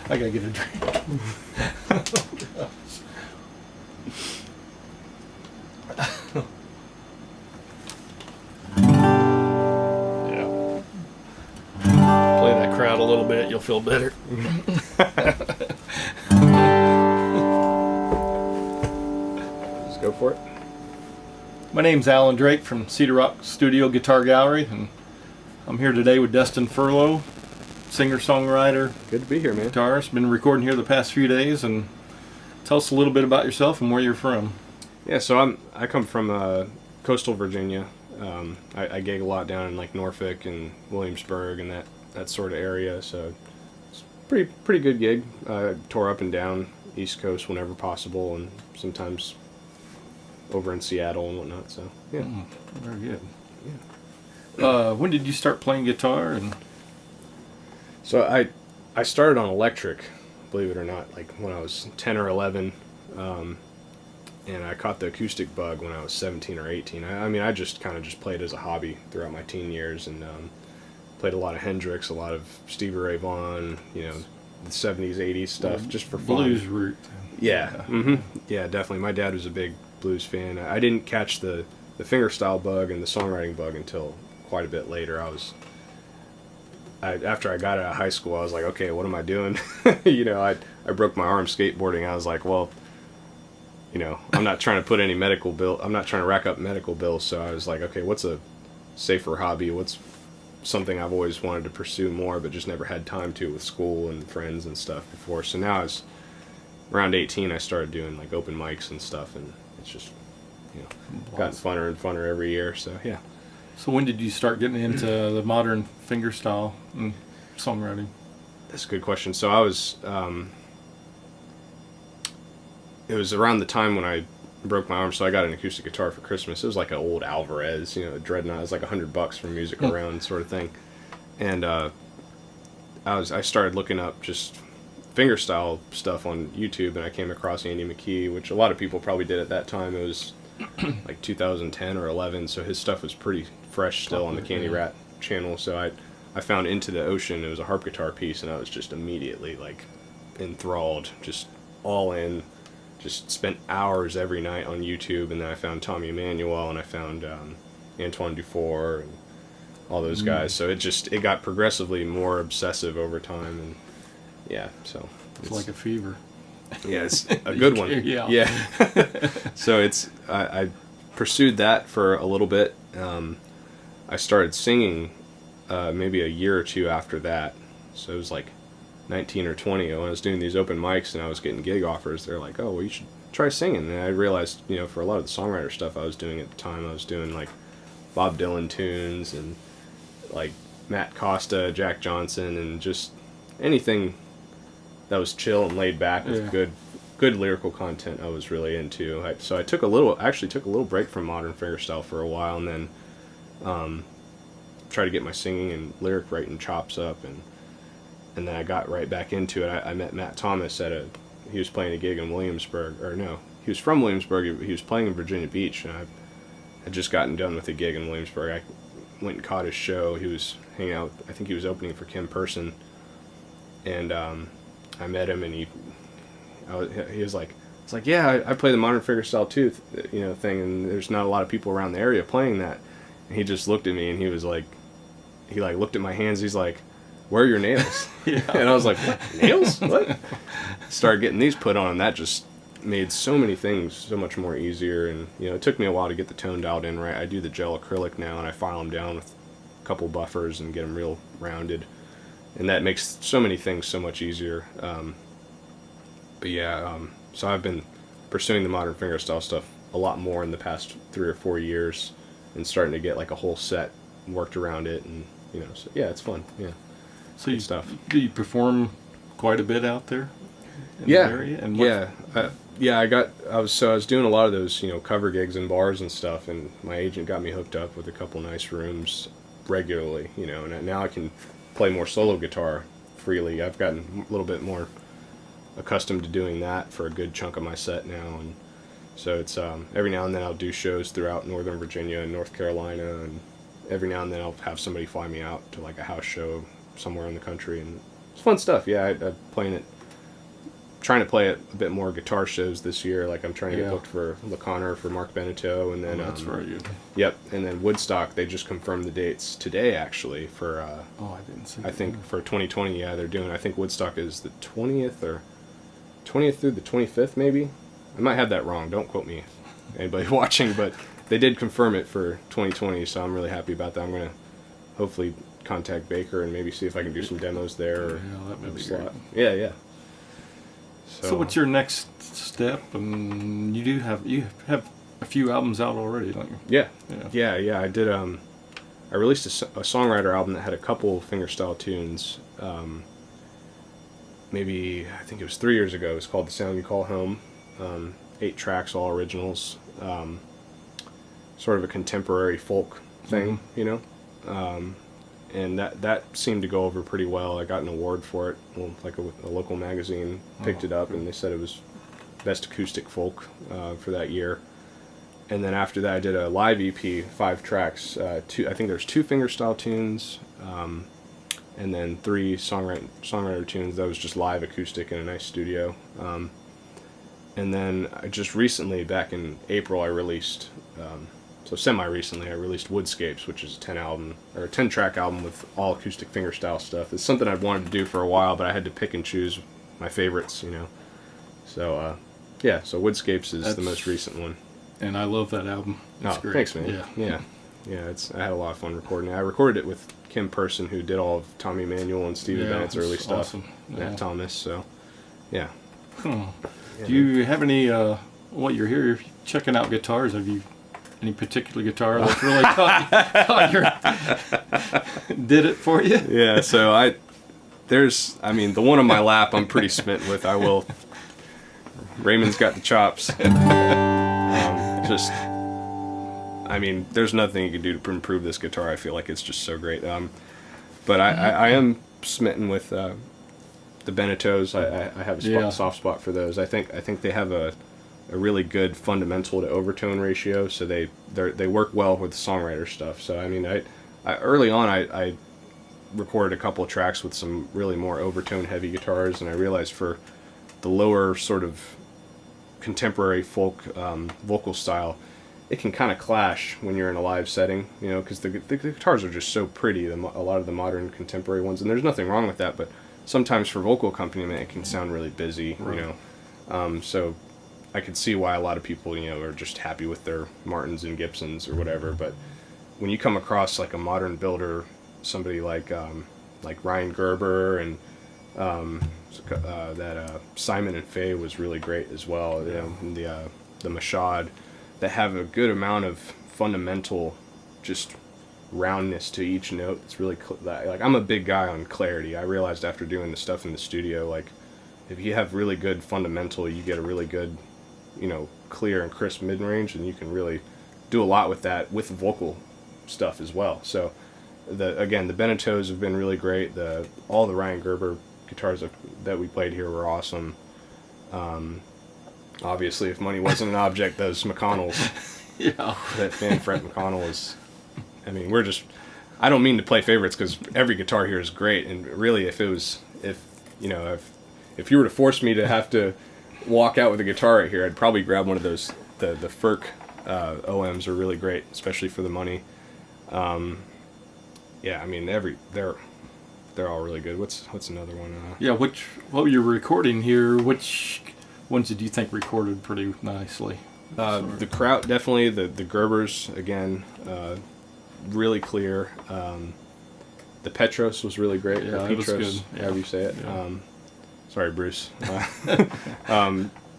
I gotta get a drink. Yeah. Play that crowd a little bit, you'll feel better. Just go for it. My name's Alan Drake from Cedar Rock Studio Guitar Gallery, and I'm here today with Dustin Furlow, singer-songwriter, Good to be here, man. guitarist. Been recording here the past few days, and tell us a little bit about yourself and where you're from. Yeah, so I come from coastal Virginia. I gig a lot down in like Norfolk and Williamsburg and that sort of area. So it's pretty good gig. Tour up and down East Coast whenever possible, and sometimes over in Seattle and whatnot. So yeah, Very good. Yeah. When did you start playing guitar? And So I started on electric, believe it or not, like when I was 10 or 11, and I caught the acoustic bug when I was 17 or 18. I mean, I just kind of just played as a hobby throughout my teen years, and played a lot of Hendrix, a lot of Stevie Ray Vaughan, you know, the 70s, 80s stuff, just for fun. blues root. Yeah, yeah, definitely. My dad was a big blues fan. I didn't catch the fingerstyle bug and the songwriting bug until quite a bit later. After I got out of high school, I was like, okay, what am I doing? You know, I broke my arm skateboarding. I was like, well, you know, I'm not trying to put any medical bill. I'm not trying to rack up medical bills. So I was like, okay, what's a safer hobby? What's something I've always wanted to pursue more, but just never had time to with school and friends and stuff before. So now I was around 18. I started doing like open mics and stuff, and it's just, you know, gotten funner and funner every year. So yeah. So when did you start getting into the modern fingerstyle and songwriting? That's a good question. So I was, it was around the time when I broke my arm, so I got an acoustic guitar for Christmas. It was like an old Alvarez, you know, Dreadnought. It was like $100 for Music Around sort of thing. And I started looking up just fingerstyle stuff on YouTube, and I came across Andy McKee, which a lot of people probably did at that time. It was like 2010 or 11, so his stuff was pretty fresh still on the Candy Rat channel. So I found Into the Ocean. It was a harp guitar piece, and I was just immediately like enthralled, just all in. Just spent hours every night on YouTube, and then I found Tommy Emmanuel, and I found Antoine Dufour, and all those guys. So it got progressively more obsessive over time, and yeah, so It's like a fever. yeah, it's a good one. Yeah. So I pursued that for a little bit. I started singing maybe a year or two after that. So it was like 19 or 20 when I was doing these open mics and I was getting gig offers. They're like, oh, well, you should try singing. And I realized, you know, for a lot of the songwriter stuff I was doing at the time, I was doing like Bob Dylan tunes and like Matt Costa, Jack Johnson, and just anything that was chill and laid back with good lyrical content I was really into. So I took a little break from modern fingerstyle for a while, and then tried to get my singing and lyric writing chops up, and then I got right back into it. I met Matt Thomas he was playing a gig in Williamsburg, or no, he was from Williamsburg, he was playing in Virginia Beach, and I had just gotten done with a gig in Williamsburg. I went and caught his show. He was hanging out, I think he was opening for Kim Person, and I met him, and he was like, it's like, yeah, I play the modern fingerstyle too, you know, thing, and there's not a lot of people around the area playing that. And he just looked at me, and he was like, he like looked at my hands. He's like, where are your nails? And I was like, what? Nails? What? Started getting these put on, and that just made so many things so much more easier. And you know, it took me a while to get the tone dialed in right. I do the gel acrylic now, and I file them down with a couple buffers and get them real rounded, and that makes so many things so much easier. But yeah, so I've been pursuing the modern fingerstyle stuff a lot more in the past 3 or 4 years, and starting to get like a whole set worked around it, and you know, so yeah, it's fun. Yeah. So do you perform quite a bit out there in the area? And I was doing a lot of those, you know, cover gigs in bars and stuff, and my agent got me hooked up with a couple nice rooms regularly, you know, and now I can play more solo guitar freely. I've gotten a little bit more accustomed to doing that for a good chunk of my set now, and so it's every now and then I'll do shows throughout Northern Virginia and North Carolina, and every now and then I'll have somebody fly me out to like a house show somewhere in the country, and it's fun stuff. Yeah, I'm playing it. Trying to play it a bit more guitar shows this year. Like I'm trying to get booked for La Connor for Mark Beneteau, and then that's right. Yep, and then Woodstock. They just confirmed the dates today, actually. For I didn't see. I think for 2020. Yeah, they're doing. I think Woodstock is the 20th through the 25th, maybe. I might have that wrong. Don't quote me, anybody watching, but they did confirm it for 2020, so I'm really happy about that. I'm gonna hopefully contact Baker and maybe see if I can do some demos there. Or that would be slot. great. Yeah. So what's your next step? And you have a few albums out already, don't you? Yeah. I did. I released a songwriter album that had a couple fingerstyle tunes. Maybe I think it was 3 years ago. It's called "The Sound You Call Home." 8 tracks, all originals. Sort of a contemporary folk thing, you know. And that seemed to go over pretty well. I got an award for it. Well, like a local magazine picked it up, and they said it was best acoustic folk for that year. And then after that, I did a live EP, 5 tracks. I think there's 2 fingerstyle tunes, and then 3 songwriter tunes. That was just live acoustic in a nice studio. And then I just recently, back in April, I released. So semi-recently, I released Woodscapes, which is a 10-track album with all acoustic fingerstyle stuff. It's something I'd wanted to do for a while, but I had to pick and choose my favorites, you know. So, so Woodscapes is the most recent one. And I love that album. It's great. Thanks, man. Yeah. I had a lot of fun recording it. I recorded it with Kim Person, who did all of Tommy Emmanuel and Stevie Bennett's early stuff. Awesome. Matt Thomas, so, yeah. Do you have any, while you're here, checking out guitars, have you any particular guitar that's really did it for you? Yeah, so the one on my lap I'm pretty smitten with. Raymond's got the chops. There's nothing you can do to improve this guitar. I feel like it's just so great. But I am smitten with the Beneteaus. I have a soft spot for those. I think they have a really good fundamental to overtone ratio, so they work well with songwriter stuff. So I early on I recorded a couple of tracks with some really more overtone heavy guitars, and I realized for the lower sort of contemporary folk vocal style, it can kind of clash when you're in a live setting, you know, because the guitars are just so pretty, a lot of the modern contemporary ones, and there's nothing wrong with that, but sometimes for vocal accompaniment it can sound really busy, right. You know. So I could see why a lot of people, you know, are just happy with their Martins and Gibsons or whatever. But when you come across like a modern builder, somebody like Ryan Gerber and Simon and Faye was really great as well. You know, and the Mashad, that have a good amount of fundamental, just roundness to each note. It's really like I'm a big guy on clarity. I realized after doing the stuff in the studio, like if you have really good fundamental, you get a really good, you know, clear and crisp mid-range, and you can really do a lot with that with vocal stuff as well. So the Beneteaus have been really great. All the Ryan Gerber guitars that we played here were awesome. Obviously, if money wasn't an object, those McConnells, that Fan Fret McConnell is, I don't mean to play favorites because every guitar here is great, and really if you were to force me to have to walk out with a guitar right here, I'd probably grab one of those. The Ferk OMs are really great, especially for the money. They're all really good. What's another one? What you're recording here, which ones did you think recorded pretty nicely? The Kraut, definitely. The Gerbers, again, really clear. The Petros was really great. Yeah, Petros, that was good. however you say it. Yeah. Sorry, Bruce.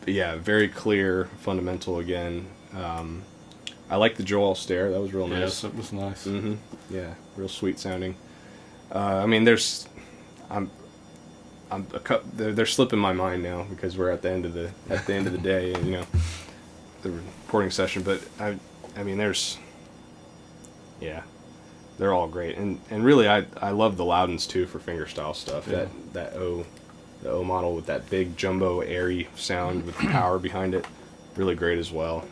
Very clear, fundamental again. I like the Joel Stair. That was real nice. Yes, it was nice. Mm-hmm. Yeah, real sweet sounding. They're slipping my mind now because we're at the end of the day, and you know, the recording session. But they're all great, and really I love the Loudons too for fingerstyle stuff. Yeah. The O model with that big jumbo airy sound with the power behind it, really great as well.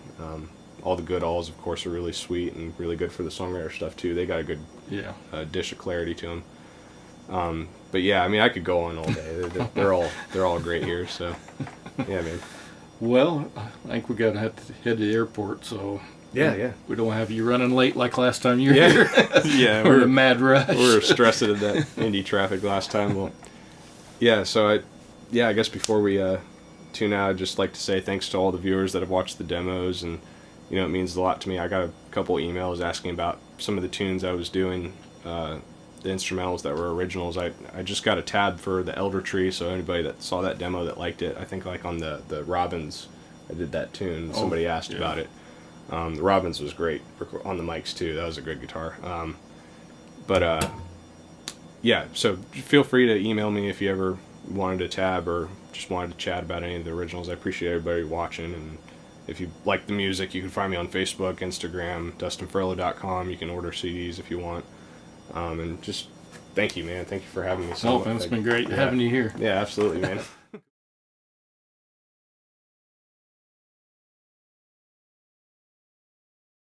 All the good alls, of course, are really sweet and really good for the songwriter stuff too. They got a good dish of clarity to them. But yeah, I mean, I could go on all day. They're all great here. So yeah, man. Well, I think we got to have to head to the airport, so Yeah. we don't have you running late like last time you were Yeah. here. Yeah, Or the mad rush. we were stressing at that Indy traffic last time. Well, yeah. So I guess before we tune out, I'd just like to say thanks to all the viewers that have watched the demos, and it means a lot to me. I got a couple emails asking about some of the tunes I was doing, the instrumentals that were originals. I just got a tab for the Elder Tree, so anybody that saw that demo that liked it, I think like on the Robins, I did that tune. Somebody asked about it. The Robins was great on the mics too. That was a good guitar. Yeah, so feel free to email me if you ever wanted a tab or just wanted to chat about any of the originals. I appreciate everybody watching, and if you like the music, you can find me on Facebook, Instagram, DustinFurlow.com. You can order CDs if you want. And just thank you, man. Thank you for having me. It's been great having you here. Yeah, absolutely, man.